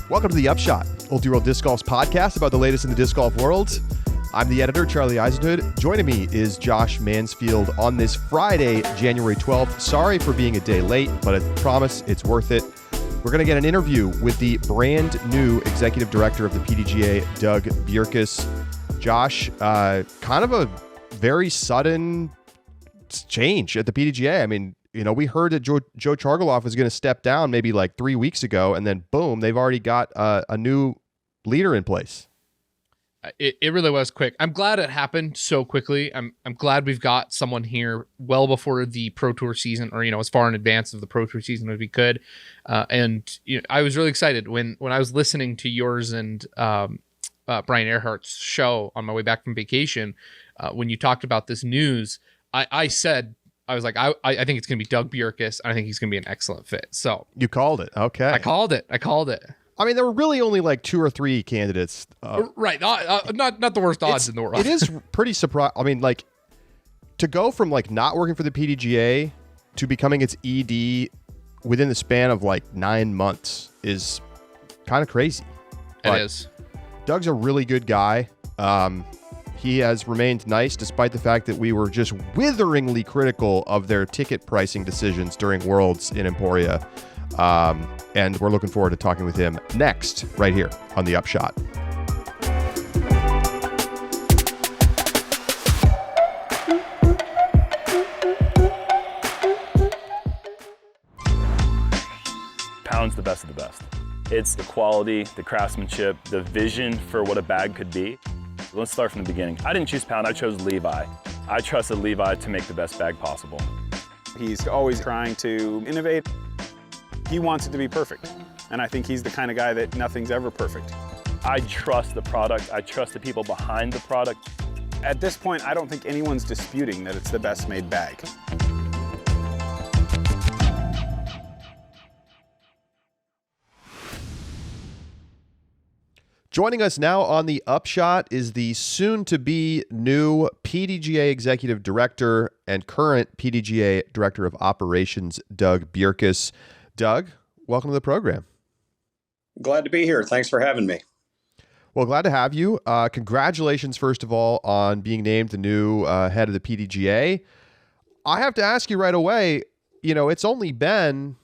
Welcome to the Upshot, Multi-World Disc Golf's podcast about the latest in the disc golf world. I'm the editor, Charlie Eisenhood. Joining me is Josh Mansfield on this Friday, January 12th. Sorry for being a day late, but I promise it's worth it. We're going to get an interview with the brand new executive director of the PDGA, Doug Bjerkaas. Josh, kind of a very sudden change at the PDGA. I mean, you know, we heard that Joe Chargoloff was going to step down maybe like 3 weeks ago, and then boom, they've already got a new leader in place. It really was quick. I'm glad it happened so quickly. I'm glad we've got someone here well before the Pro Tour season, or as far in advance of the Pro Tour season as we could. And I was really excited when I was listening to yours and Brian Earhart's show on my way back from vacation. When you talked about this news, I said, I was like, I think it's going to be Doug Bjerkaas. I think he's going to be an excellent fit. So you called it. Okay. I called it. I mean, there were really only like 2 or 3 candidates. Right. Not the worst odds in the world. It is pretty surprising. I mean, like, to go from like not working for the PDGA to becoming its ED within the span of like 9 months is kind of crazy. It is. Doug's a really good guy. He has remained nice despite the fact that we were just witheringly critical of their ticket pricing decisions during Worlds in Emporia. And we're looking forward to talking with him next, right here on The Upshot. Pound's the best of the best. It's the quality, the craftsmanship, the vision for what a bag could be. Let's start from the beginning. I didn't choose Pound, I chose Levi. I trusted Levi to make the best bag possible. He's always trying to innovate. He wants it to be perfect. And I think he's the kind of guy that nothing's ever perfect. I trust the product. I trust the people behind the product. At this point, I don't think anyone's disputing that it's the best made bag. Joining us now on the Upshot is the soon-to-be new PDGA Executive Director and current PDGA Director of Operations, Doug Bjerkaas. Doug, welcome to the program. Glad to be here. Thanks for having me. Well, glad to have you. Congratulations, first of all, on being named the new head of the PDGA. I have to ask you right away, it's only been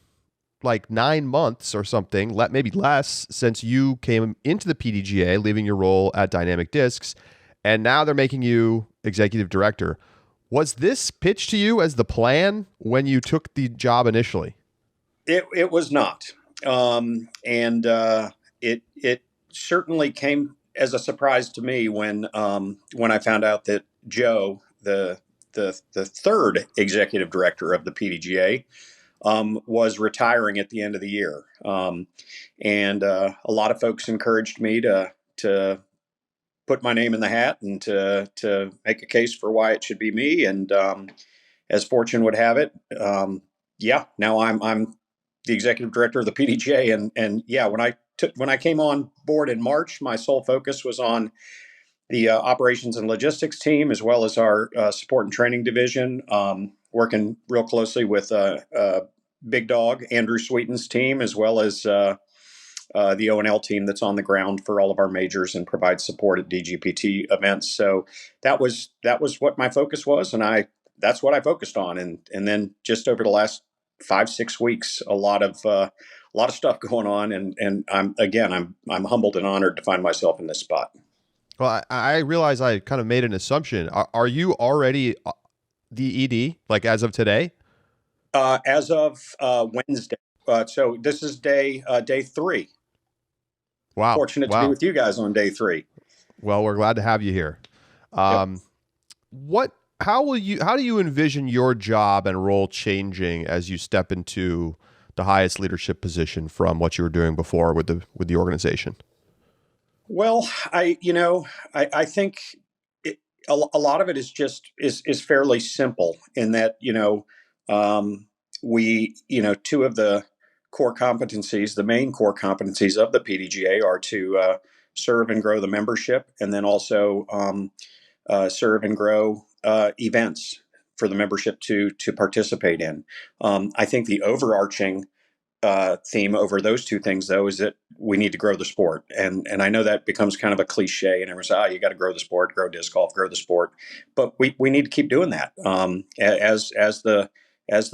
like 9 months or something, maybe less, since you came into the PDGA, leaving your role at Dynamic Discs, and now they're making you executive director. Was this pitched to you as the plan when you took the job initially? It was not, and it certainly came as a surprise to me when I found out that Joe, the third executive director of the PDGA, was retiring at the end of the year. And a lot of folks encouraged me to put my name in the hat and to make a case for why it should be me. And as fortune would have it, now I'm the executive director of the PDGA. And when I came on board in March, my sole focus was on the operations and logistics team, as well as our support and training division, working real closely with Big Dog, Andrew Sweeten's team, as well as the O&L team that's on the ground for all of our majors and provides support at DGPT events. So that was what my focus was, and that's what I focused on. And then just over the last 5-6 weeks, a lot of stuff going on, and I'm humbled and honored to find myself in this spot. Well, I realize I kind of made an assumption. Are you already the ED, like as of today? As of Wednesday. So this is day 3. Wow. Fortunate to be with you guys on day 3. Well, we're glad to have you here. How do you envision your job and role changing as you step into the highest leadership position from what you were doing before with the organization? Well, I think a lot of it is fairly simple in that, we, two of the core competencies, the main core competencies of the PDGA are to serve and grow the membership, and then also serve and grow events for the membership to participate in. I think the overarching theme over those two things, though, is that we need to grow the sport. And I know that becomes kind of a cliche, and everyone says, you got to grow the sport, grow disc golf, grow the sport. But we need to keep doing that. As the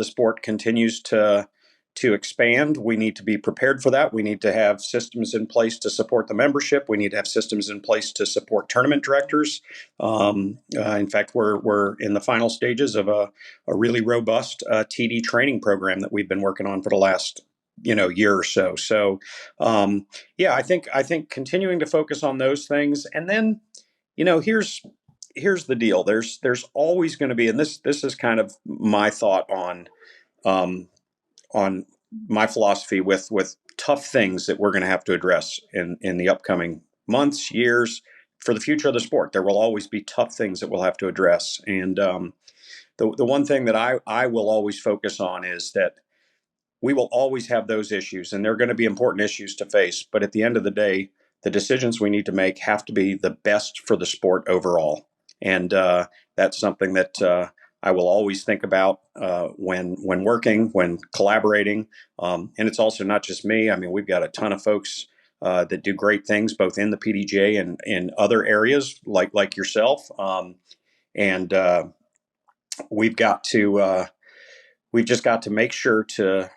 sport continues to expand, we need to be prepared for that. We need to have systems in place to support the membership. We need to have systems in place to support tournament directors. In fact, we're in the final stages of a really robust TD training program that we've been working on for the last year or so. So, I think continuing to focus on those things, and then, here's the deal. There's always going to be, and this is kind of my thought on my philosophy with tough things that we're going to have to address in the upcoming months, years, for the future of the sport. There will always be tough things that we'll have to address. And the one thing that I will always focus on is that we will always have those issues, and they're going to be important issues to face. But at the end of the day, the decisions we need to make have to be the best for the sport overall. And that's something that I will always think about when working, when collaborating. And it's also not just me. I mean, we've got a ton of folks that do great things, both in the PDGA and in other areas like yourself. And we've just got to make sure to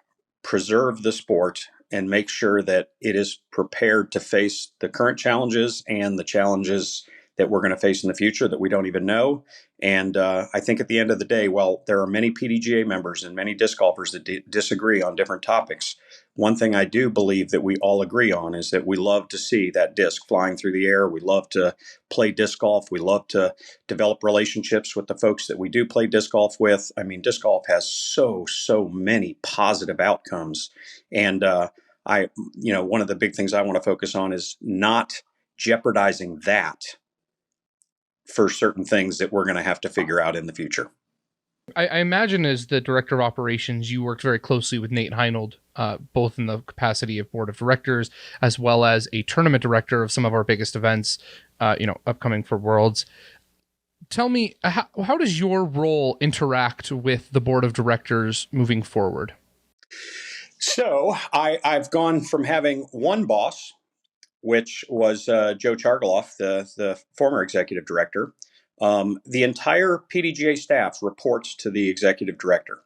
preserve the sport and make sure that it is prepared to face the current challenges and the challenges that we're going to face in the future that we don't even know. And I think at the end of the day, while there are many PDGA members and many disc golfers that disagree on different topics, one thing I do believe that we all agree on is that we love to see that disc flying through the air. We love to play disc golf. We love to develop relationships with the folks that we do play disc golf with. I mean, disc golf has so many positive outcomes. And one of the big things I want to focus on is not jeopardizing that for certain things that we're going to have to figure out in the future. I imagine as the director of operations, you worked very closely with Nate Heinold, both in the capacity of board of directors, as well as a tournament director of some of our biggest events, upcoming for Worlds. Tell me, how does your role interact with the board of directors moving forward? So I've gone from having one boss, which was Joe Chargaloff, the former executive director. The entire PDGA staff reports to the executive director.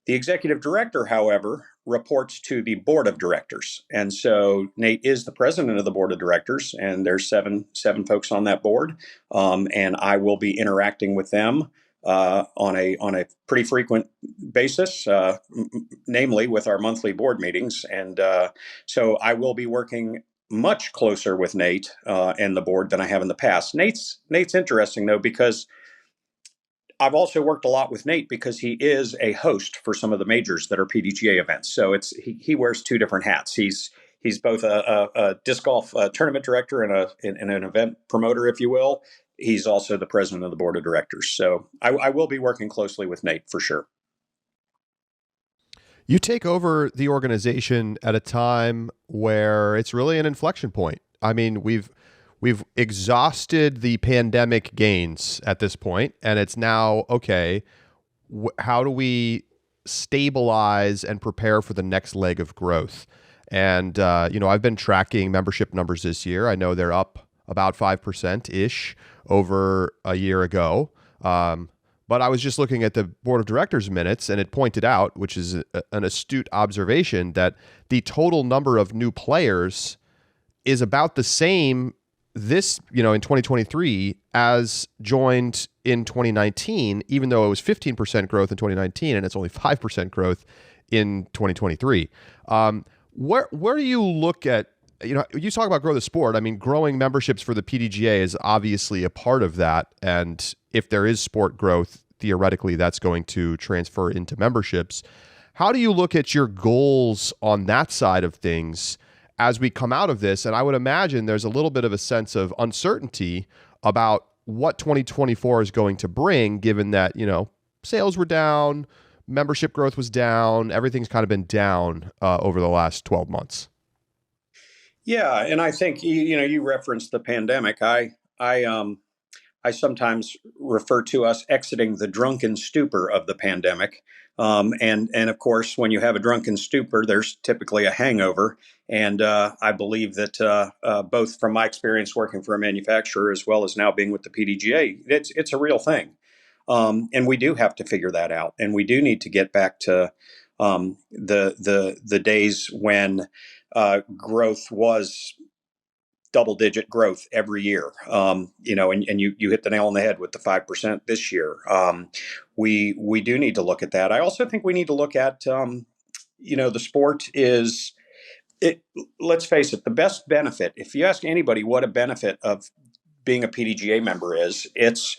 The executive director, however, reports to the board of directors. And so Nate is the president of the board of directors, and there's seven folks on that board. And I will be interacting with them on a pretty frequent basis, namely with our monthly board meetings. And so I will be working much closer with Nate and the board than I have in the past. Nate's interesting, though, because I've also worked a lot with Nate because he is a host for some of the majors that are PDGA events. So he wears two different hats. He's both a disc golf tournament director and an event promoter, if you will. He's also the president of the board of directors. So I will be working closely with Nate for sure. You take over the organization at a time where it's really an inflection point. I mean, we've exhausted the pandemic gains at this point, and it's now, okay, how do we stabilize and prepare for the next leg of growth? And, I've been tracking membership numbers this year. I know they're up about 5%-ish over a year ago. But I was just looking at the board of directors minutes, and it pointed out, which is an astute observation, that the total number of new players is about the same in 2023 as joined in 2019, even though it was 15% growth in 2019 and it's only 5% growth in 2023. Where do you look at, you talk about grow the sport. I mean, growing memberships for the PDGA is obviously a part of that. And if there is sport growth, theoretically, that's going to transfer into memberships. How do you look at your goals on that side of things as we come out of this? And I would imagine there's a little bit of a sense of uncertainty about what 2024 is going to bring, given that, sales were down, membership growth was down, everything's kind of been down over the last 12 months. Yeah, and I think you referenced the pandemic. I sometimes refer to us exiting the drunken stupor of the pandemic. And of course, when you have a drunken stupor, there's typically a hangover. And I believe that both from my experience working for a manufacturer as well as now being with the PDGA, it's a real thing. And we do have to figure that out. And we do need to get back to the days when growth was double-digit growth every year. And you hit the nail on the head with the 5% this year. We do need to look at that. I also think we need to look at the sport is it. Let's face it, the best benefit. If you ask anybody what a benefit of being a PDGA member is, it's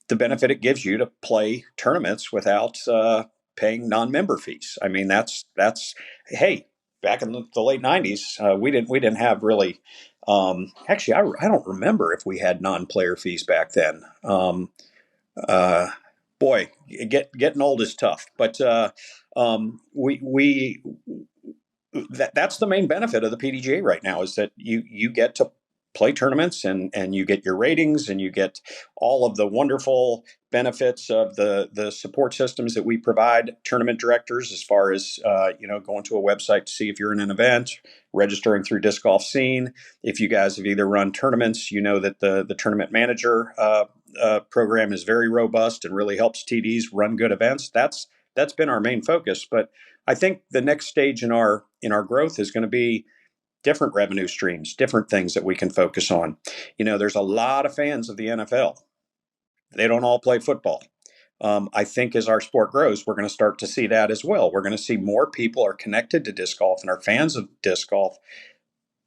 the benefit it gives you to play tournaments without paying non-member fees. I mean, that's hey, back in the late '90s, we didn't have really. Actually, I don't remember if we had non-player fees back then. Uh, Boy, getting old is tough, but we that's the main benefit of the PDGA right now is that you get to play tournaments and you get your ratings and you get all of the wonderful benefits of the support systems that we provide tournament directors as far as going to a website to see if you're in an event, registering through Disc Golf Scene. If you guys have either run tournaments, you know that the tournament manager program is very robust and really helps TDs run good events. That's been our main focus, but I think the next stage in our growth is going to be different revenue streams, different things that we can focus on. There's a lot of fans of the NFL. They don't all play football. I think as our sport grows, we're going to start to see that as well. We're going to see more people are connected to disc golf and are fans of disc golf,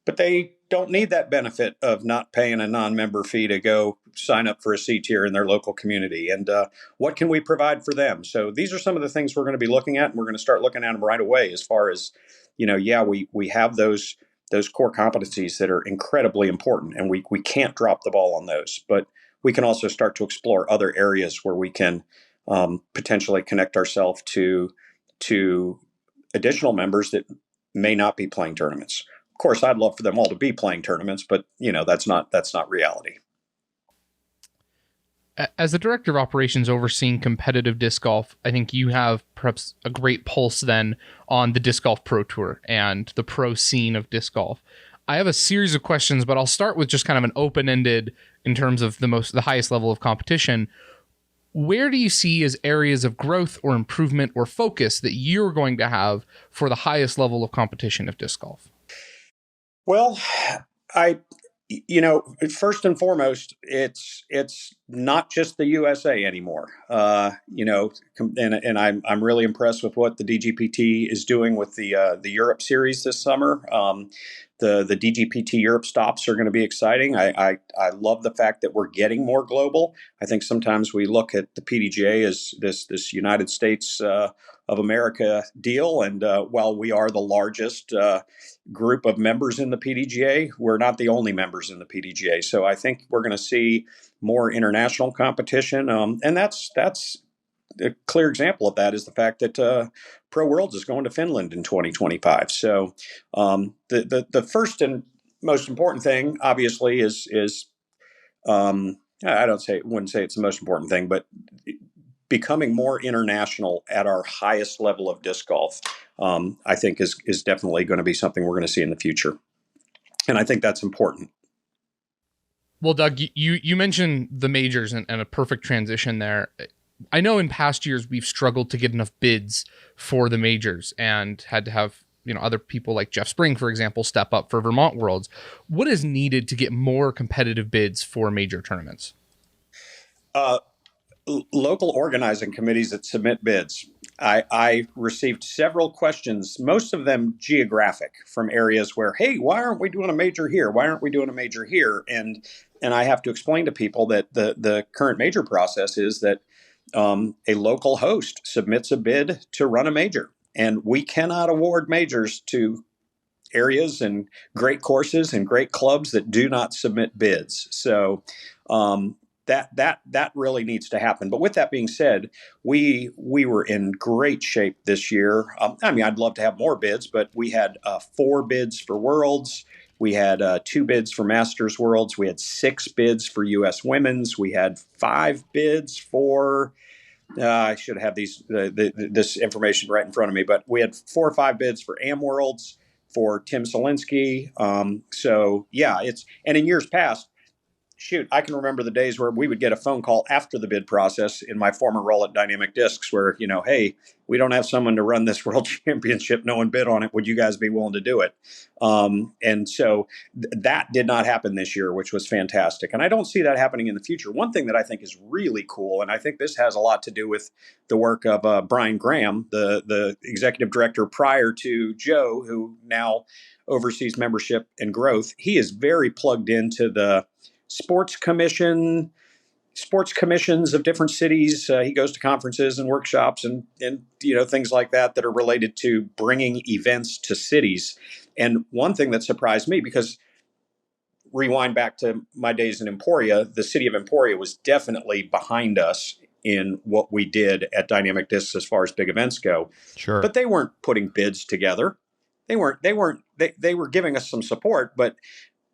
but they don't need that benefit of not paying a non-member fee to go sign up for a C tier in their local community. And what can we provide for them? So these are some of the things we're going to be looking at, and we're going to start looking at them right away as far as, we have those core competencies that are incredibly important, and we can't drop the ball on those. But we can also start to explore other areas where we can potentially connect ourselves to additional members that may not be playing tournaments. Of course, I'd love for them all to be playing tournaments, but that's not reality. As the director of operations overseeing competitive disc golf, I think you have perhaps a great pulse then on the Disc Golf Pro Tour and the pro scene of disc golf. I have a series of questions, but I'll start with just kind of an open-ended in terms of the highest level of competition. Where do you see as areas of growth or improvement or focus that you're going to have for the highest level of competition of disc golf? Well, first and foremost, it's not just the USA anymore. And I'm really impressed with what the DGPT is doing with the Europe series this summer. The DGPT Europe stops are going to be exciting. I love the fact that we're getting more global. I think sometimes we look at the PDGA as this United States of America deal, and while we are the largest group of members in the PDGA, we're not the only members in the PDGA. So I think we're going to see more international competition, and that's a clear example of that is the fact that Pro Worlds is going to Finland in 2025. So the first and most important thing, obviously, is wouldn't say it's the most important thing, but becoming more international at our highest level of disc golf, I think is definitely going to be something we're going to see in the future. And I think that's important. Well, Doug, you mentioned the majors and a perfect transition there. I know in past years we've struggled to get enough bids for the majors and had to have other people like Jeff Spring, for example, step up for Vermont Worlds. What is needed to get more competitive bids for major tournaments? Local organizing committees that submit bids. I received several questions, most of them geographic, from areas where, hey, why aren't we doing a major here? Why aren't we doing a major here? And I have to explain to people that the current major process is that a local host submits a bid to run a major, and we cannot award majors to areas and great courses and great clubs that do not submit bids. So that really needs to happen. But with that being said, we were in great shape this year. I'd love to have more bids, but we had 4 bids for Worlds. We had 2 bids for Masters Worlds. We had 6 bids for U.S. Women's. We had 5 bids for. I should have this information right in front of me, but we had 4 or 5 bids for Am Worlds for Tim Selinsky. So yeah, and in years past, shoot, I can remember the days where we would get a phone call after the bid process in my former role at Dynamic Discs where, hey, we don't have someone to run this world championship. No one bid on it. Would you guys be willing to do it? And so that did not happen this year, which was fantastic. And I don't see that happening in the future. One thing that I think is really cool, and I think this has a lot to do with the work of Brian Graham, the executive director prior to Joe, who now oversees membership and growth. He is very plugged into the sports commissions of different cities. He goes to conferences and workshops and things like that are related to bringing events to cities. And one thing that surprised me, because rewind back to my days in Emporia, the city of Emporia was definitely behind us in what we did at Dynamic Discs as far as big events go. Sure. But they weren't putting bids together. They were giving us some support, but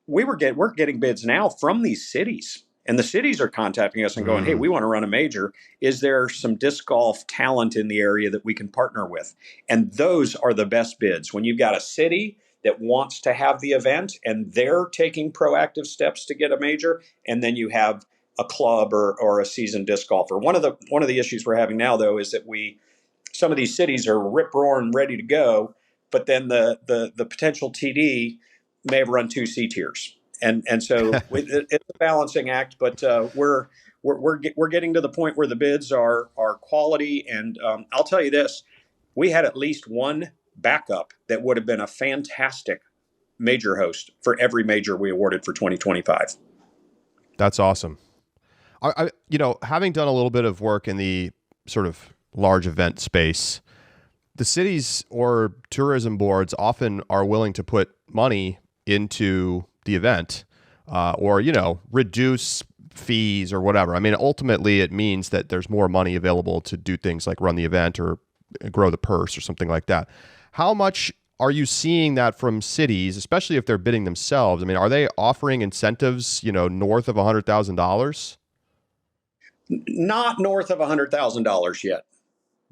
we're getting bids now from these cities, and the cities are contacting us and going, hey, we want to run a major. Is there some disc golf talent in the area that we can partner with? And those are the best bids. When you've got a city that wants to have the event and they're taking proactive steps to get a major, and then you have a club or a seasoned disc golfer. One of the issues we're having now, though, is that some of these cities are rip-roaring ready to go, but then the potential TD may have run 2 C tiers, and so it's a balancing act. But we're getting to the point where the bids are quality, and I'll tell you this: we had at least one backup that would have been a fantastic major host for every major we awarded for 2025. That's awesome. I having done a little bit of work in the sort of large event space, the cities or tourism boards often are willing to put money into the event or reduce fees or whatever. I mean, ultimately it means that there's more money available to do things like run the event or grow the purse or something like that. How much are you seeing that from cities, especially if they're bidding themselves? I mean, are they offering incentives, north of $100,000? Not north of $100,000 yet,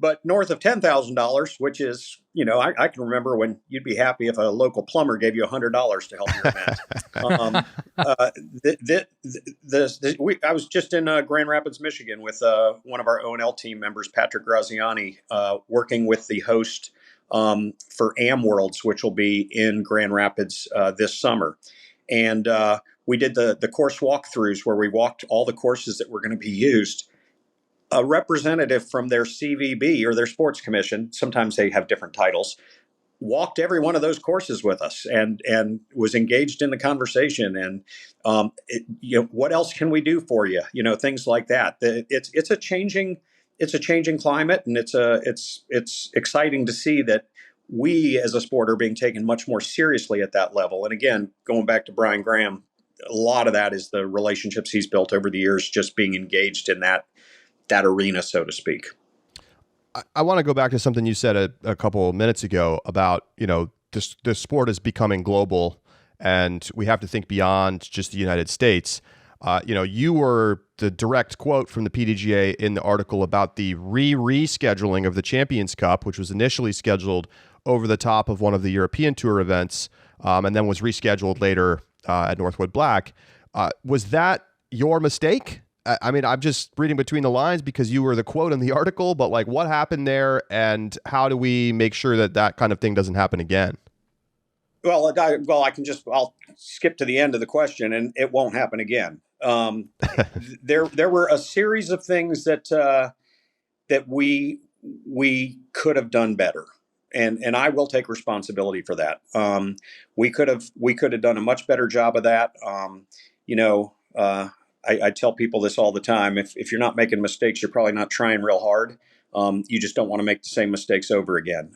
but north of $10,000, which is, I can remember when you'd be happy if a local plumber gave you $100 to help your event. I was just in Grand Rapids, Michigan with one of our O&L team members, Patrick Graziani, working with the host for Am Worlds, which will be in Grand Rapids this summer. And we did the course walkthroughs where we walked all the courses that were going to be used. A representative from their CVB or their sports commission, sometimes they have different titles, walked every one of those courses with us and was engaged in the conversation. And what else can we do for you? Things like that. It's a changing climate, and it's exciting to see that we as a sport are being taken much more seriously at that level. And again, going back to Brian Graham, a lot of that is the relationships he's built over the years, just being engaged in that arena, so to speak. I want to go back to something you said a couple of minutes ago about, the sport is becoming global and we have to think beyond just the United States. You were the direct quote from the PDGA in the article about the rescheduling of the Champions Cup, which was initially scheduled over the top of one of the European Tour events and then was rescheduled later at Northwood Black. Was that your mistake? I mean, I'm just reading between the lines because you were the quote in the article, but what happened there and how do we make sure that kind of thing doesn't happen again? Well, I'll skip to the end of the question, and it won't happen again. There were a series of things that we could have done better, and I will take responsibility for that. We could have done a much better job of that. I tell people this all the time. If you're not making mistakes, you're probably not trying real hard. You just don't want to make the same mistakes over again.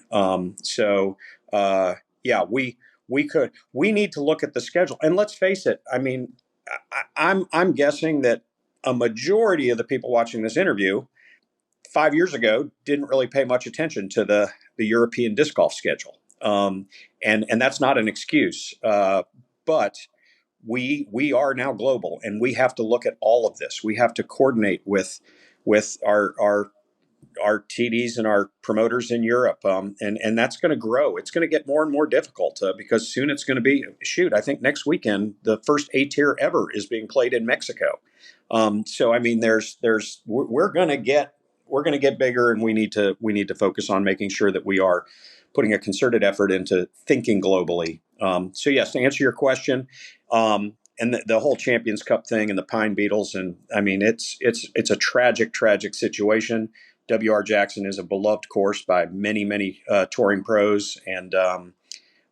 We need to look at the schedule, and let's face it. I mean, I'm guessing that a majority of the people watching this interview 5 years ago didn't really pay much attention to the European disc golf schedule. And that's not an excuse. But we are now global, and we have to look at all of this. We have to coordinate with our TDs and our promoters in Europe, and that's going to grow. It's going to get more and more difficult because soon it's going to be I think next weekend the first A-tier ever is being played in Mexico. So I mean, we're going to get bigger, and we need to focus on making sure that we are putting a concerted effort into thinking globally. So yes, to answer your question, and the whole Champions Cup thing and the Pine Beetles, and I mean it's a tragic situation. W.R. Jackson is a beloved course by many touring pros, and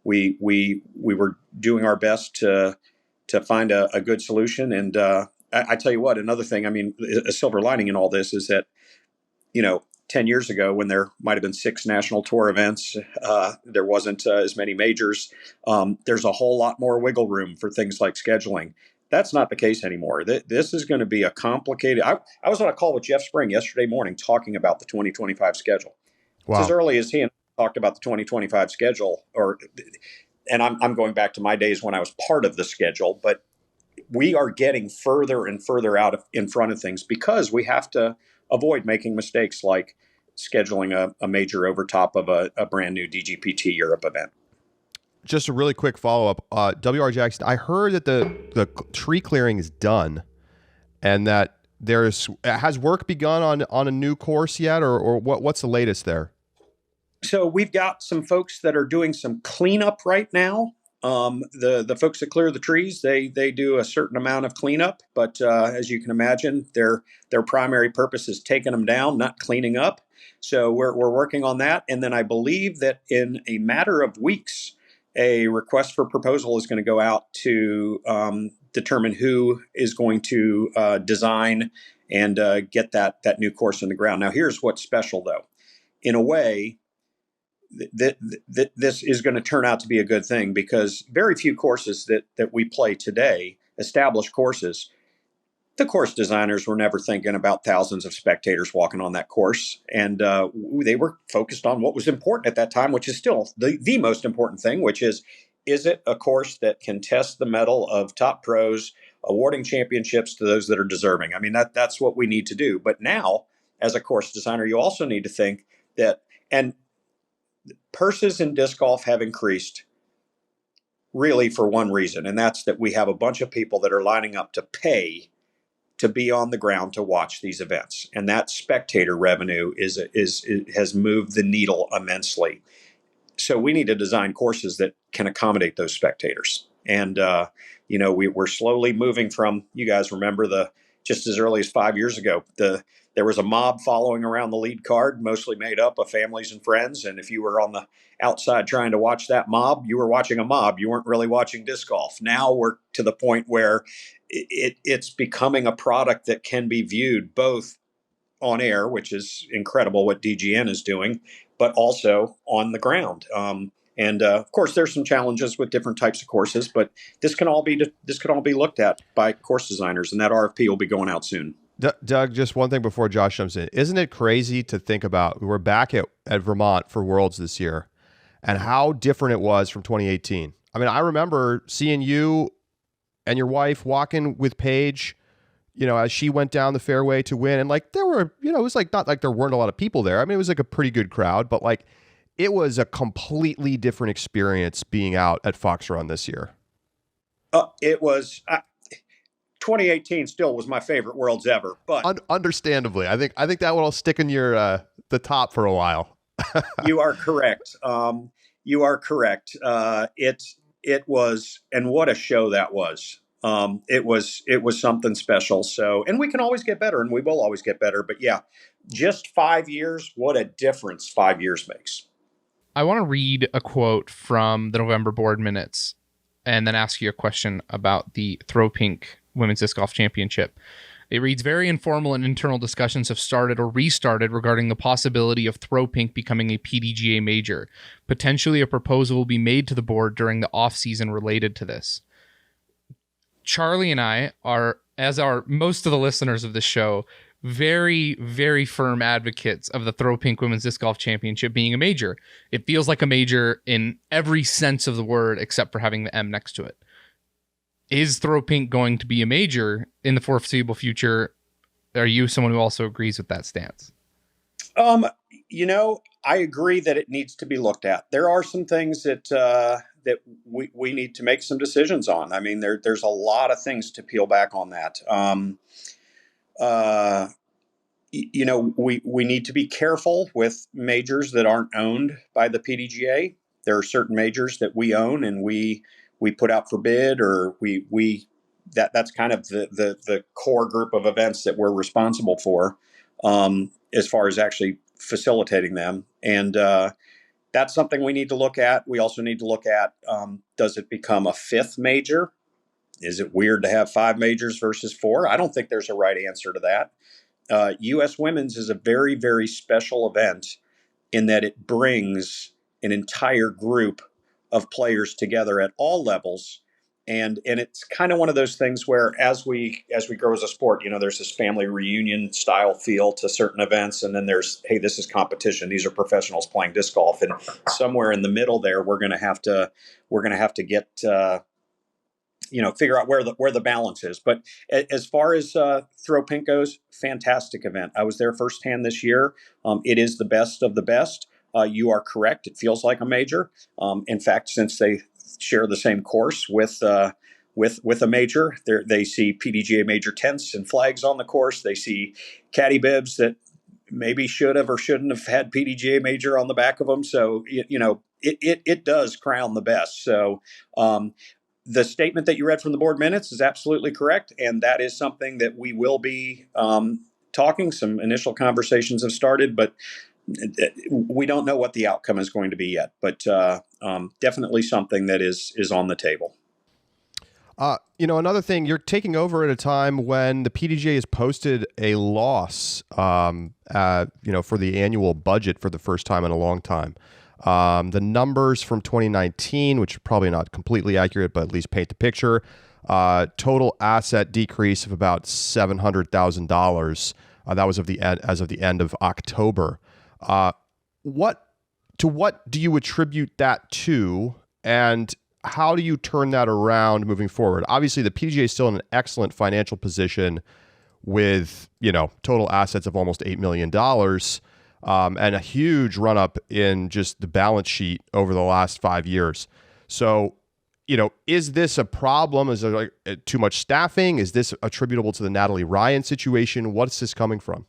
we were doing our best to find a good solution. And I tell you what, another thing, I mean, a silver lining in all this is that 10 years ago, when there might have been 6 national tour events, there wasn't as many majors. There's a whole lot more wiggle room for things like scheduling. That's not the case anymore. This is going to be a complicated. I was on a call with Jeff Spring yesterday morning talking about the 2025 schedule. Wow. It's as early as he and I talked about the 2025 schedule, and I'm going back to my days when I was part of the schedule, but we are getting further and further out in front of things because we have to avoid making mistakes like scheduling a major over top of a brand new DGPT Europe event. Just a really quick follow-up. W.R. Jackson, I heard that the tree clearing is done and that has work begun on a new course yet, or what's the latest there? So we've got some folks that are doing some cleanup right now. The folks that clear the trees, they do a certain amount of cleanup, but as you can imagine, their primary purpose is taking them down, not cleaning up. So we're working on that. And then I believe that in a matter of weeks, a request for proposal is going to go out to determine who is going to design and get that new course in the ground. Now, here's what's special, though. In a way, this is going to turn out to be a good thing because very few courses that we play today, established courses, the course designers were never thinking about thousands of spectators walking on that course. And they were focused on what was important at that time, which is still the most important thing, which is it a course that can test the mettle of top pros, awarding championships to those that are deserving? I mean, that's what we need to do. But now, as a course designer, you also need to think that, and purses in disc golf have increased really for one reason, and that's that we have a bunch of people that are lining up to pay to be on the ground to watch these events, and that spectator revenue has moved the needle immensely. So we need to design courses that can accommodate those spectators, and we're slowly moving from. You guys remember just as early as 5 years ago, there was a mob following around the lead card, mostly made up of families and friends. And if you were on the outside trying to watch that mob, you were watching a mob. You weren't really watching disc golf. Now we're to the point where it's becoming a product that can be viewed both on air, which is incredible what DGN is doing, but also on the ground. And of course, there's some challenges with different types of courses, but this can all be looked at by course designers, and that RFP will be going out soon. Doug, just one thing before Josh jumps in. Isn't it crazy to think about, we're back at Vermont for Worlds this year, and how different it was from 2018? I mean, I remember seeing you and your wife walking with Paige, as she went down the fairway to win. And there were, it was not like there weren't a lot of people there. I mean, it was a pretty good crowd, but it was a completely different experience being out at Fox Run this year. It was... 2018 still was my favorite Worlds ever, but understandably, I think that one will stick in your the top for a while. You are correct. You are correct. It was, and what a show that was. It was something special. So, and we can always get better, and we will always get better. But yeah, just 5 years. What a difference 5 years makes. I want to read a quote from the November board minutes, and then ask you a question about the Throw Pink Women's Disc Golf Championship. It reads, very informal and internal discussions have started or restarted regarding the possibility of Throw Pink becoming a PDGA major. Potentially a proposal will be made to the board during the off season related to this. Charlie and I are, as are most of the listeners of this show, very, very firm advocates of the Throw Pink Women's Disc Golf Championship being a major. It feels like a major in every sense of the word, except for having the M next to it. Is throw pink going to be a major in the foreseeable future? Are you someone who also agrees with that stance? I agree that it needs to be looked at. There are some things that we need to make some decisions on. I mean, there's a lot of things to peel back on that. We need to be careful with majors that aren't owned by the PDGA. There are certain majors that we own and we put out for bid, or that's kind of the core group of events that we're responsible for, as far as actually facilitating them. And that's something we need to look at. We also need to look at, does it become a fifth major? Is it weird to have 5 majors versus 4? I don't think there's a right answer to that. U.S. Women's is a very, very special event in that it brings an entire group of players together at all levels. And it's kind of one of those things where as we grow as a sport, there's this family reunion style feel to certain events. And then there's, hey, this is competition. These are professionals playing disc golf. And somewhere in the middle there, we're going to have to get, figure out where the balance is. But as far as Throw Pink goes, fantastic event. I was there firsthand this year. It is the best of the best. You are correct. It feels like a major. In fact, since they share the same course with a major, they see PDGA major tents and flags on the course. They see caddy bibs that maybe should have or shouldn't have had PDGA major on the back of them. So it does crown the best. So the statement that you read from the board minutes is absolutely correct, and that is something that we will be talking. Some initial conversations have started, but we don't know what the outcome is going to be yet. But definitely something that is on the table. Another thing, you're taking over at a time when the PDGA has posted a loss, for the annual budget for the first time in a long time. The numbers from 2019, which are probably not completely accurate, but at least paint the picture, total asset decrease of about $700,000. That was as of the end of October. What do you attribute that to, and how do you turn that around moving forward? Obviously, the PDGA is still in an excellent financial position with, total assets of almost $8 million. And a huge run up in just the balance sheet over the last 5 years. So, is this a problem? Is there too much staffing? Is this attributable to the Natalie Ryan situation? What's this coming from?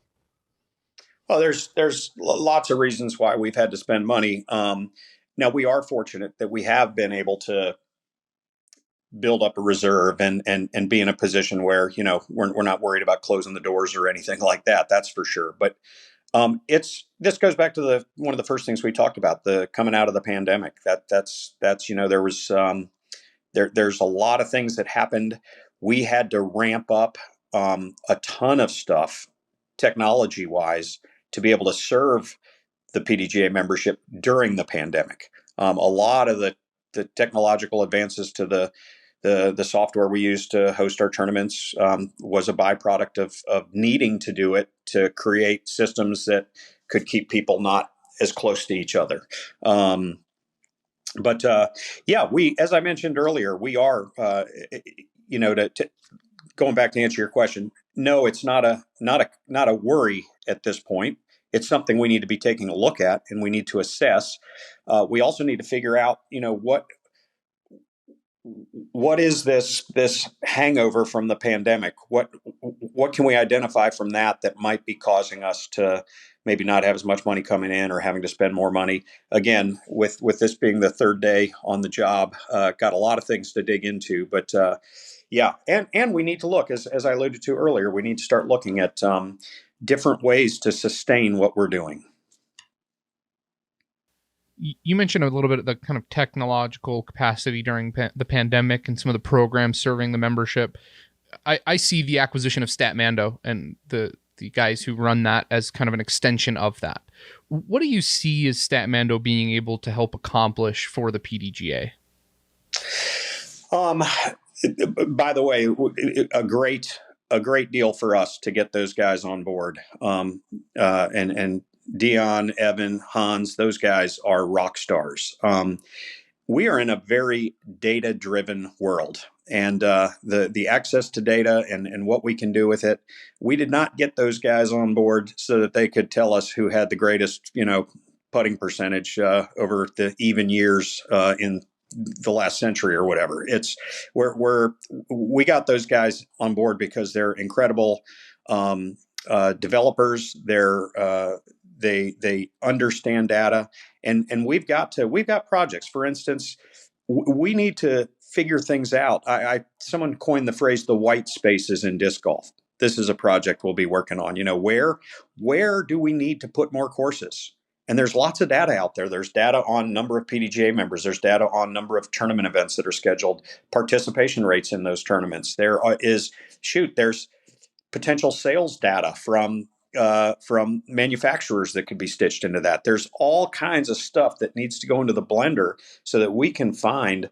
Well, there's lots of reasons why we've had to spend money. Now, we are fortunate that we have been able to build up a reserve and be in a position where, we're not worried about closing the doors or anything like that. That's for sure. But this goes back to one of the first things we talked about, the coming out of the pandemic. That's there was there's a lot of things that happened. We had to ramp up a ton of stuff technology wise to be able to serve the PDGA membership during the pandemic. A lot of the technological advances to the software we use to host our tournaments was a byproduct of needing to do it to create systems that could keep people not as close to each other. We, as I mentioned earlier, we are, going back to answer your question. No, it's not a worry at this point. It's something we need to be taking a look at, and we need to assess. We also need to figure out, what is this hangover from the pandemic? What can we identify from that might be causing us to maybe not have as much money coming in or having to spend more money? Again, with this being the third day on the job, got a lot of things to dig into. But and we need to look, as I alluded to earlier, we need to start looking at different ways to sustain what we're doing. You mentioned a little bit of the kind of technological capacity during the pandemic and some of the programs serving the membership. I see the acquisition of StatMando and the guys who run that as kind of an extension of that. What do you see as StatMando being able to help accomplish for the PDGA? By the way, a great deal for us to get those guys on board. And Dion, Evan, Hans, those guys are rock stars. We are in a very data-driven world. and the access to data and what we can do with it. We did not get those guys on board so that they could tell us who had the greatest, putting percentage over the even years in the last century or whatever. We got those guys on board because they're incredible developers. They understand data, and we've got projects. For instance, we need to figure things out. Someone coined the phrase "the white spaces" in disc golf. This is a project we'll be working on. Where do we need to put more courses? And there's lots of data out there. There's data on number of PDGA members. There's data on number of tournament events that are scheduled, participation rates in those tournaments. There's potential sales data from manufacturers that could be stitched into that. There's all kinds of stuff that needs to go into the blender so that we can find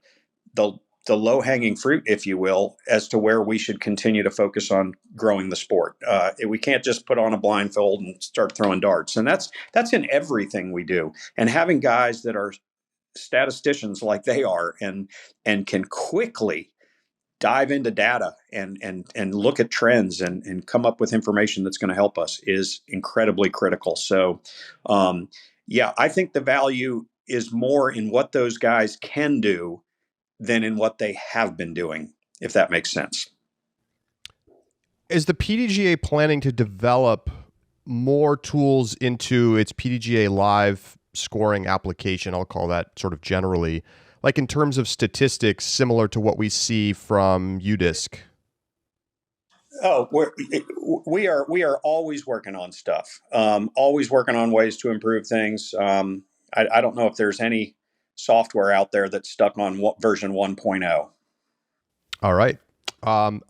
the low-hanging fruit, if you will, as to where we should continue to focus on growing the sport. We can't just put on a blindfold and start throwing darts. And that's in everything we do. And having guys that are statisticians like they are and can quickly dive into data and look at trends and come up with information that's going to help us is incredibly critical. So, I think the value is more in what those guys can do than in what they have been doing, if that makes sense. Is the PDGA planning to develop more tools into its PDGA Live scoring application? I'll call that sort of generally, like in terms of statistics, similar to what we see from UDisc. Oh, we are always working on stuff, always working on ways to improve things. I don't know if there's any software out there that's stuck on version 1.0. All right.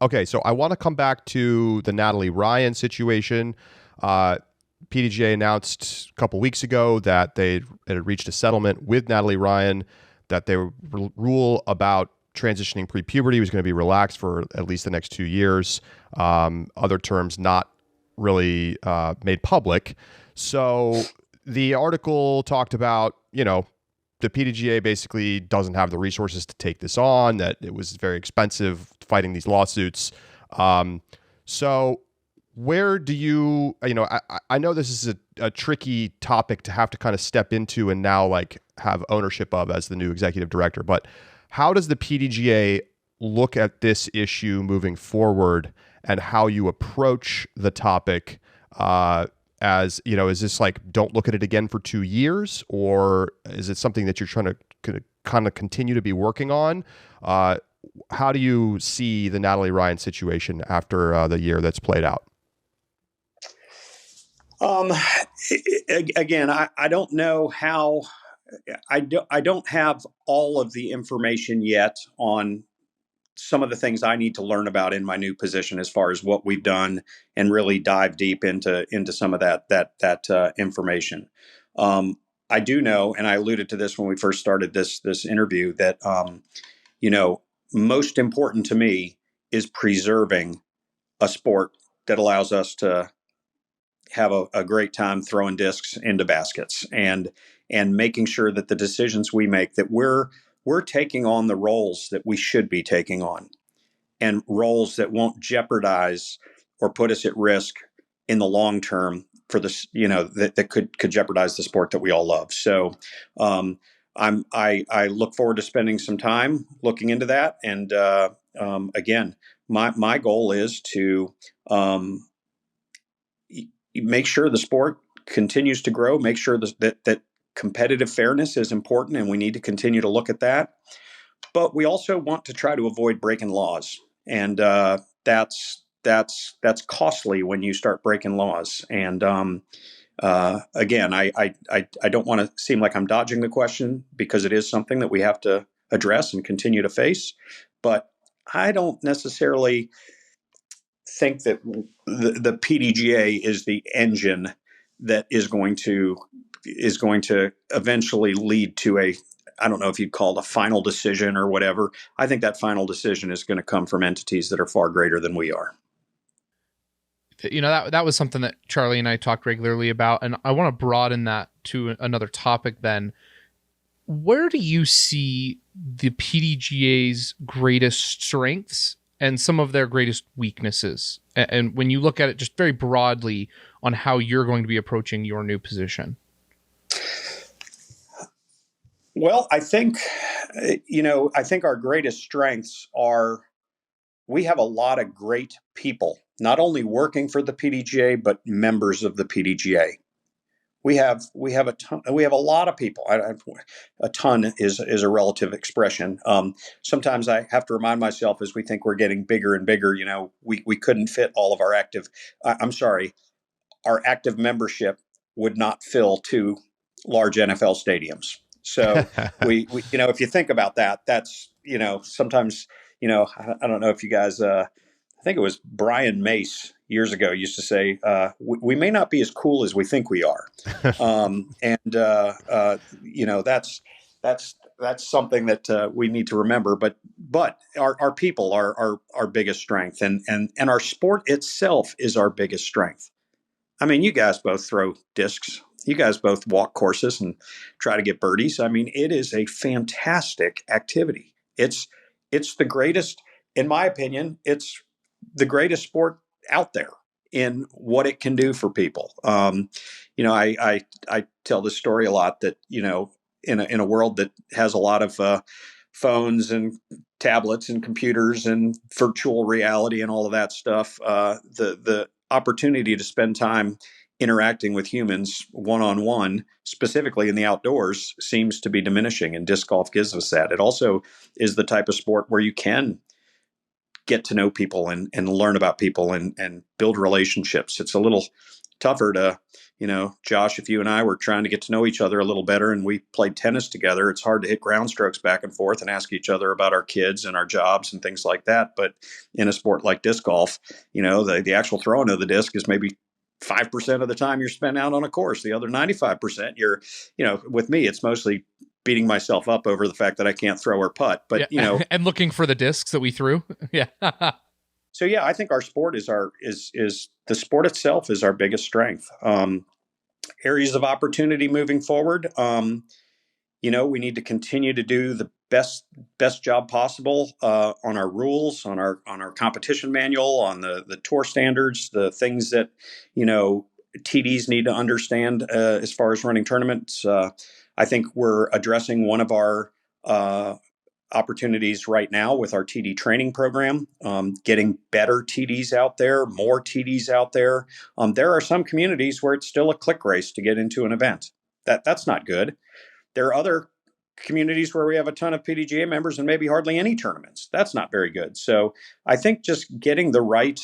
Okay, so I want to come back to the Natalie Ryan situation. PDGA announced a couple weeks ago that they had reached a settlement with Natalie Ryan, that their rule about transitioning pre-puberty was going to be relaxed for at least the next 2 years. Other terms not really made public. So the article talked about, the PDGA basically doesn't have the resources to take this on, that it was very expensive fighting these lawsuits. So where do you I know this is a tricky topic to have to kind of step into and now have ownership of as the new executive director, but how does the PDGA look at this issue moving forward and how you approach the topic? Is this don't look at it again for 2 years, or is it something that you're trying to kind of continue to be working on? How do you see the Natalie Ryan situation after the year that's played out? Again, I don't know how. I don't have all of the information yet on some of the things I need to learn about in my new position as far as what we've done and really dive deep into some of that information. I do know, and I alluded to this when we first started this interview, that most important to me is preserving a sport that allows us to have a great time throwing discs into baskets and making sure that the decisions we make, that we're taking on the roles that we should be taking on, and roles that won't jeopardize or put us at risk in the long term for this, that could jeopardize the sport that we all love. So I look forward to spending some time looking into that. And again, my goal is to make sure the sport continues to grow, make sure that competitive fairness is important, and we need to continue to look at that. But we also want to try to avoid breaking laws, and that's costly when you start breaking laws. And again, I don't want to seem like I'm dodging the question, because it is something that we have to address and continue to face. But I don't necessarily think that the PDGA is the engine that is going to eventually lead to I don't know if you'd call it a final decision or whatever. I think that final decision is going to come from entities that are far greater than we are. That was something that Charlie and I talked regularly about, and I want to broaden that to another topic then. Where do you see the PDGA's greatest strengths and some of their greatest weaknesses? And when you look at it just very broadly on how you're going to be approaching your new position. Well, I think, I think our greatest strengths are we have a lot of great people, not only working for the PDGA, but members of the PDGA. We have a ton. We have a lot of people. A ton is a relative expression. Sometimes I have to remind myself as we think we're getting bigger and bigger. We couldn't fit all of our active. I'm sorry, our active membership would not fill 2 large NFL stadiums. So we if you think about that, that's sometimes I don't know if you guys. I think it was Brian Mace years ago used to say, we may not be as cool as we think we are. That's something that we need to remember. But our people are our biggest strength, and our sport itself is our biggest strength. I mean, you guys both throw discs. You guys both walk courses and try to get birdies. I mean, it is a fantastic activity. It's the greatest, in my opinion, it's the greatest sport out there in what it can do for people. I tell this story a lot that, in a world that has a lot of phones and tablets and computers and virtual reality and all of that stuff, the opportunity to spend time interacting with humans one-on-one, specifically in the outdoors, seems to be diminishing, and disc golf gives us that. It also is the type of sport where you can get to know people and learn about people and build relationships. It's a little tougher to, Josh, if you and I were trying to get to know each other a little better and we played tennis together, it's hard to hit ground strokes back and forth and ask each other about our kids and our jobs and things like that. But in a sport like disc golf, the actual throwing of the disc is maybe 5% of the time you're spent out on a course. The other 95%, you're, with me, it's mostly beating myself up over the fact that I can't throw or putt, but and looking for the discs that we threw. Yeah. So yeah, I think our sport is the sport itself is our biggest strength. Areas of opportunity moving forward. We need to continue to do the best job possible on our rules, on our competition manual, on the tour standards, the things that TDs need to understand as far as running tournaments. I think we're addressing one of our opportunities right now with our TD training program, getting better TDs out there, more TDs out there. There are some communities where it's still a click race to get into an event. That's not good. There are other communities where we have a ton of PDGA members and maybe hardly any tournaments. That's not very good. So I think just getting the right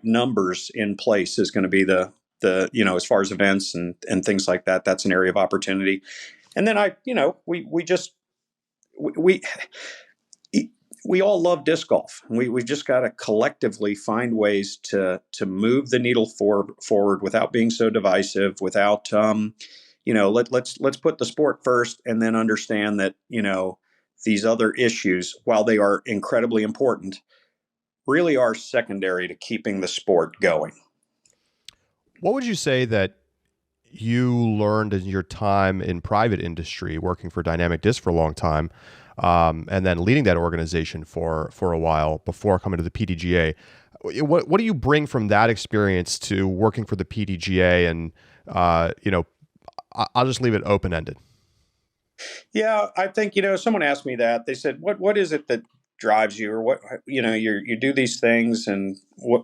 numbers in place is going to be the as far as events and things like that, that's an area of opportunity. And then we all love disc golf. We've just got to collectively find ways to move the needle forward without being so divisive, without let's put the sport first and then understand that these other issues, while they are incredibly important, really are secondary to keeping the sport going. What would you say that you learned in your time in private industry, working for Dynamic Disc for a long time, and then leading that organization for a while before coming to the PDGA? What do you bring from that experience to working for the PDGA? And I'll just leave it open-ended. Yeah, I think someone asked me that. They said, "What is it that drives you, or what you do these things, and what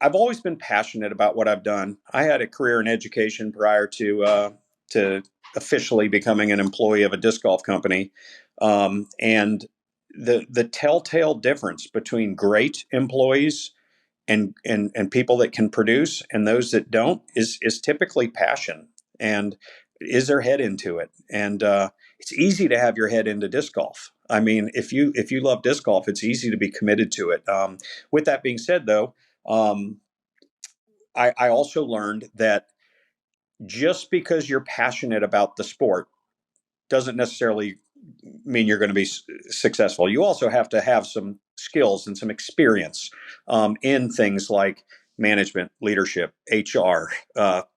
I've always been passionate about what I've done. I had a career in education prior to officially becoming an employee of a disc golf company, and the telltale difference between great employees and people that can produce and those that don't is typically passion and is their head into it. And it's easy to have your head into disc golf. I mean, if you love disc golf, it's easy to be committed to it. With that being said, though, I also learned that just because you're passionate about the sport doesn't necessarily mean you're going to be successful. You also have to have some skills and some experience in things like management, leadership, HR,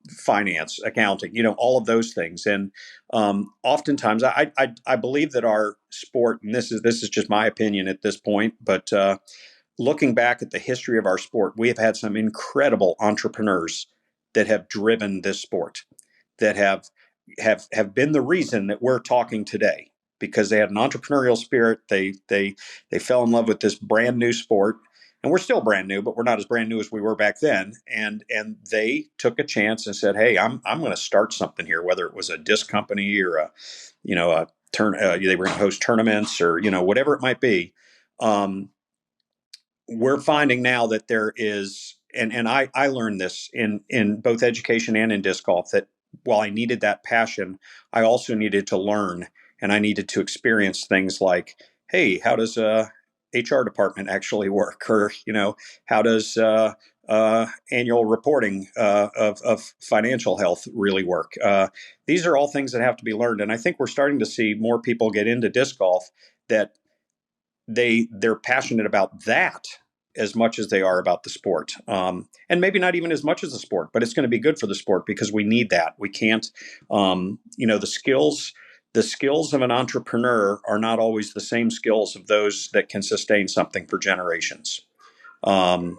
finance, accounting, all of those things. And oftentimes I believe that our sport, and this is just my opinion at this point, but looking back at the history of our sport, we have had some incredible entrepreneurs that have driven this sport, that have been the reason that we're talking today, because they had an entrepreneurial spirit. They fell in love with this brand new sport, and we're still brand new, but we're not as brand new as we were back then. And they took a chance and said, "Hey, I'm going to start something here," whether it was a disc company or they were going to host tournaments or whatever it might be. We're finding now that there is, and I learned this in both education and in disc golf, that while I needed that passion, I also needed to learn, and I needed to experience things like, hey, how does a HR department actually work? Or, how does annual reporting of financial health really work? These are all things that have to be learned. And I think we're starting to see more people get into disc golf that they're passionate about that as much as they are about the sport. And maybe not even as much as the sport, but it's going to be good for the sport because we need that. We can't, the skills of an entrepreneur are not always the same skills of those that can sustain something for generations. You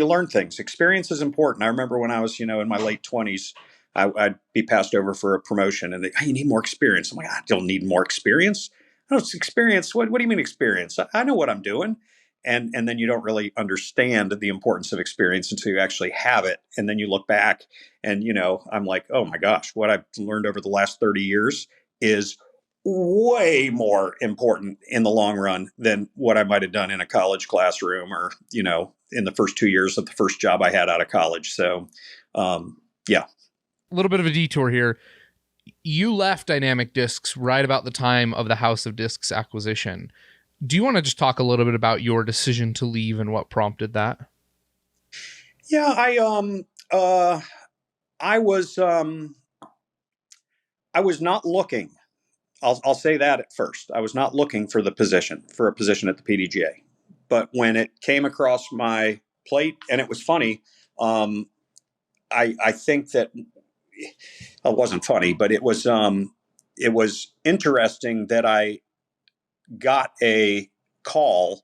learn things. Experience is important. I remember when I was, in my late 20s, I'd be passed over for a promotion, and you need more experience. I'm like, I don't need more experience. I don't experience. What do you mean experience? I know what I'm doing. And then you don't really understand the importance of experience until you actually have it. And then you look back and, I'm like, oh my gosh, what I've learned over the last 30 years is way more important in the long run than what I might have done in a college classroom or, in the first 2 years of the first job I had out of college. So, yeah. A little bit of a detour here. You left Dynamic Discs right about the time of the House of Discs acquisition. Do you want to just talk a little bit about your decision to leave and what prompted that? Yeah, I was not looking. I'll say that at first. I was not looking for a position at the PDGA. But when it came across my plate, and it was funny, I think that it wasn't funny, but it was interesting that I got a call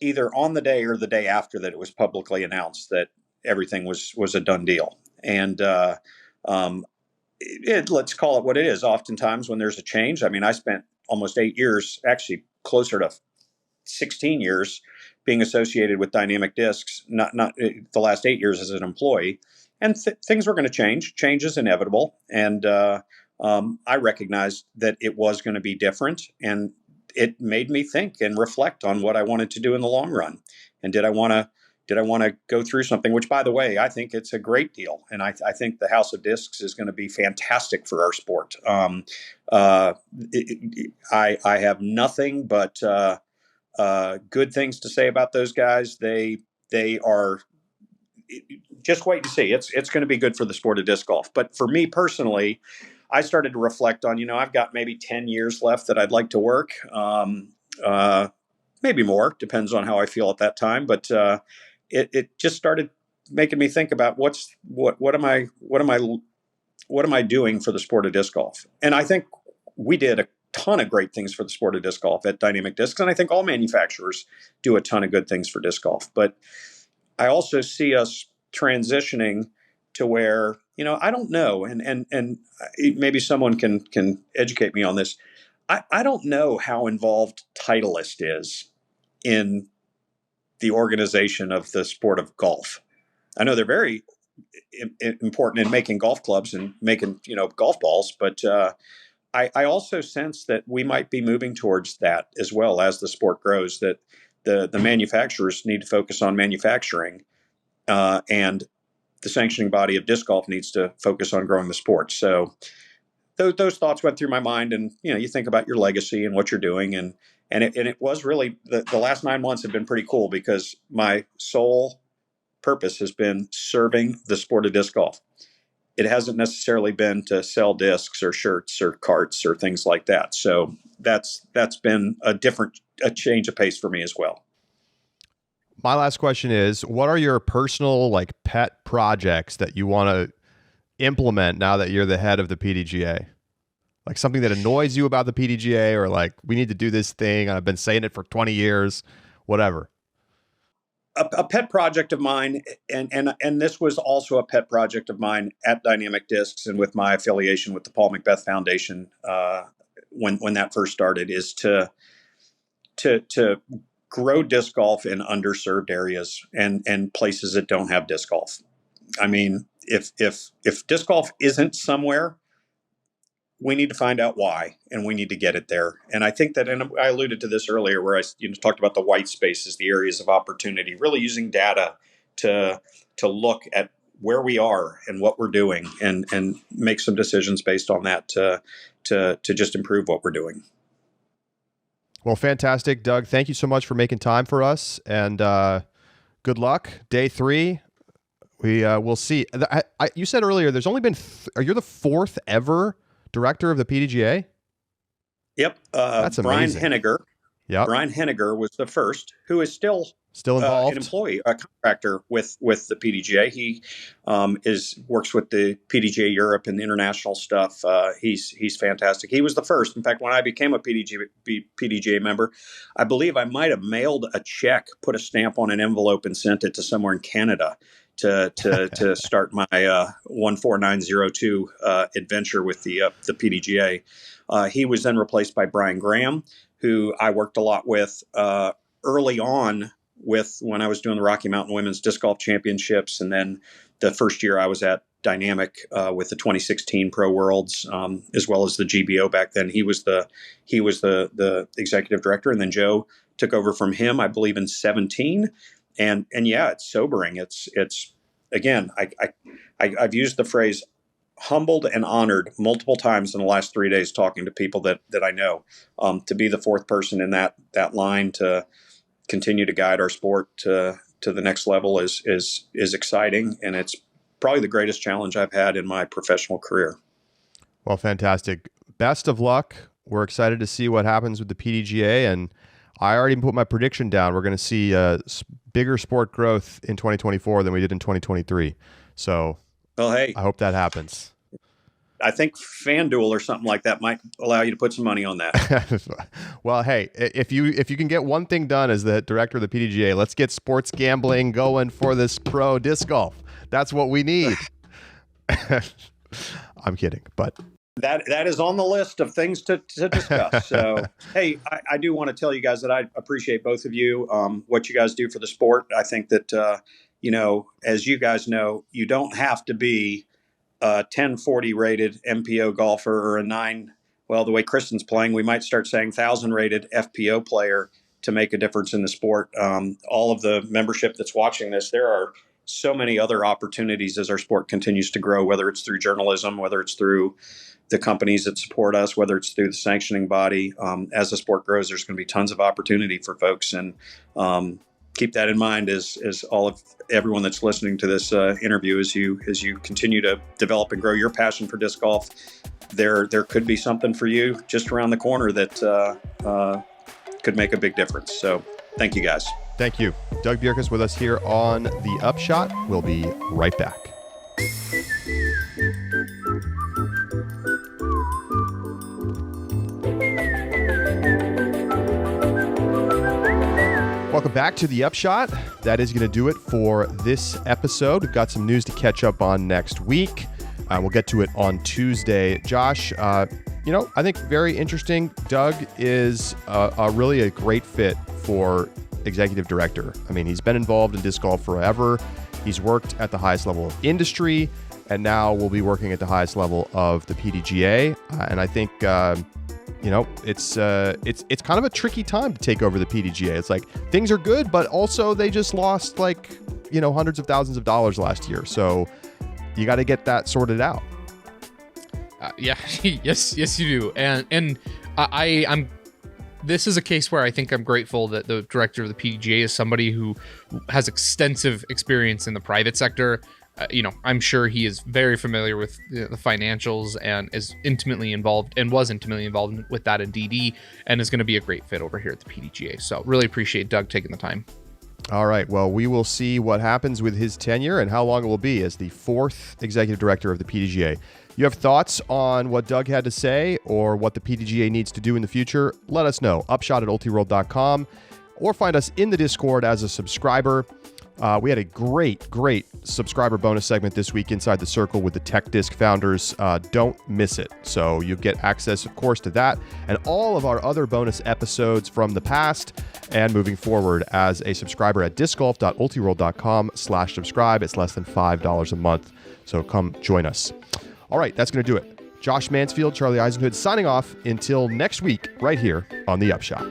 either on the day or the day after that it was publicly announced that everything was a done deal. And let's call it what it is. Oftentimes when there's a change, I mean, I spent almost 8 years, actually closer to 16 years, being associated with Dynamic Discs, not the last 8 years as an employee. And things were going to change. Change is inevitable. And I recognized that it was going to be different. And it made me think and reflect on what I wanted to do in the long run. And did I want to go through something, which, by the way, I think it's a great deal. And I think the House of Discs is going to be fantastic for our sport. I have nothing but good things to say about those guys. They are, just wait and see. It's going to be good for the sport of disc golf. But for me personally, I started to reflect on, I've got maybe 10 years left that I'd like to work. Maybe more, depends on how I feel at that time. But it just started making me think about what am I doing for the sport of disc golf? And I think we did a ton of great things for the sport of disc golf at Dynamic Discs, and I think all manufacturers do a ton of good things for disc golf. But I also see us transitioning to where, I don't know, and maybe someone can educate me on this. I don't know how involved Titleist is in the organization of the sport of golf. I know they're very important in making golf clubs and making, golf balls, but I also sense that we might be moving towards that as well as the sport grows, that the manufacturers need to focus on manufacturing, and the sanctioning body of disc golf needs to focus on growing the sport. So those thoughts went through my mind, and you think about your legacy and what you're doing, and it was really the last 9 months have been pretty cool because my sole purpose has been serving the sport of disc golf. it hasn't necessarily been to sell discs or shirts or carts or things like that. So that's been a change of pace for me as well. My last question is, what are your personal like pet projects that you want to implement now that you're the head of the PDGA? Like something that annoys you about the PDGA, or like, we need to do this thing, I've been saying it for 20 years, whatever. A pet project of mine, and this was also a pet project of mine at Dynamic Discs and with my affiliation with the Paul Macbeth Foundation when that first started, is to grow disc golf in underserved areas and places that don't have disc golf. I mean, if disc golf isn't somewhere, we need to find out why, and we need to get it there. And I think that, and I alluded to this earlier, where I talked about the white spaces, the areas of opportunity, really using data to look at where we are and what we're doing, and make some decisions based on that to just improve what we're doing. Well, fantastic, Doug. Thank you so much for making time for us, and good luck. Day 3, we'll see. You said earlier there's only been you're the 4th ever director of the PDGA? Yep. That's amazing. Brian Henniger. Yep. Brian Henniger was the first, who is still involved, an employee, a contractor with the PDGA. He works with the PDGA Europe and the international stuff. He's fantastic. He was the first. In fact, when I became a PDGA member, I believe I might have mailed a check, put a stamp on an envelope, and sent it to somewhere in Canada to start my 14902 adventure with the PDGA. He was then replaced by Brian Graham, who I worked a lot with early on when I was doing the Rocky Mountain Women's Disc Golf Championships, and then the first year I was at Dynamic with the 2016 Pro Worlds, as well as the GBO back then. He was the executive director, and then Joe took over from him, I believe, in 2017. And yeah, it's sobering. It's again, I've used the phrase humbled and honored multiple times in the last 3 days talking to people that I know. To be the 4th person in that line to continue to guide our sport to the next level is exciting, and it's probably the greatest challenge I've had in my professional career. Well, fantastic. Best of luck. We're excited to see what happens with the PDGA, and I already put my prediction down. We're going to see bigger sport growth in 2024 than we did in 2023. So, well, hey, I hope that happens. I think FanDuel or something like that might allow you to put some money on that. Well, hey, if you can get one thing done as the director of the PDGA, let's get sports gambling going for this pro disc golf. That's what we need. I'm kidding, but that is on the list of things to discuss. So, hey, I do want to tell you guys that I appreciate both of you, what you guys do for the sport. I think that, as you guys know, you don't have to be a 1040 rated MPO golfer or a 9. Well, the way Kristen's playing, we might start saying 1,000 rated FPO player to make a difference in the sport. All of the membership that's watching this, there are so many other opportunities as our sport continues to grow, whether it's through journalism, whether it's through the companies that support us, whether it's through the sanctioning body. As the sport grows, there's going to be tons of opportunity for folks, and keep that in mind as everyone that's listening to this interview, as you continue to develop and grow your passion for disc golf. There could be something for you just around the corner that could make a big difference. So thank you, guys. Thank you. Doug Bjerkaas with us here on The Upshot. We'll be right back. Welcome back to The Upshot. That is going to do it for this episode. We've got some news to catch up on next week. We'll get to it on Tuesday. Josh, I think very interesting. Doug is really a great fit for executive director. I mean, he's been involved in disc golf forever. He's worked at the highest level of industry, and now will be working at the highest level of the PDGA. And I think, it's kind of a tricky time to take over the PDGA. It's like things are good, but also they just lost hundreds of thousands of dollars last year. So you got to get that sorted out. Yes, you do. And I'm. This is a case where I think I'm grateful that the director of the PDGA is somebody who has extensive experience in the private sector. I'm sure he is very familiar with the financials and is intimately involved and was intimately involved with that in DD, and is going to be a great fit over here at the PDGA. So really appreciate Doug taking the time. All right. Well, we will see what happens with his tenure and how long it will be as the 4th executive director of the PDGA. You have thoughts on what Doug had to say or what the PDGA needs to do in the future? Let us know. Upshot@ultiworld.com, or find us in the Discord as a subscriber. We had a great subscriber bonus segment this week inside the circle with the Tech Disc founders. Don't miss it. So you get access, of course, to that and all of our other bonus episodes from the past and moving forward as a subscriber at discgolf.ultiworld.com/subscribe. It's less than $5 a month. So come join us. All right, that's going to do it. Josh Mansfield, Charlie Eisenhood signing off until next week right here on The Upshot.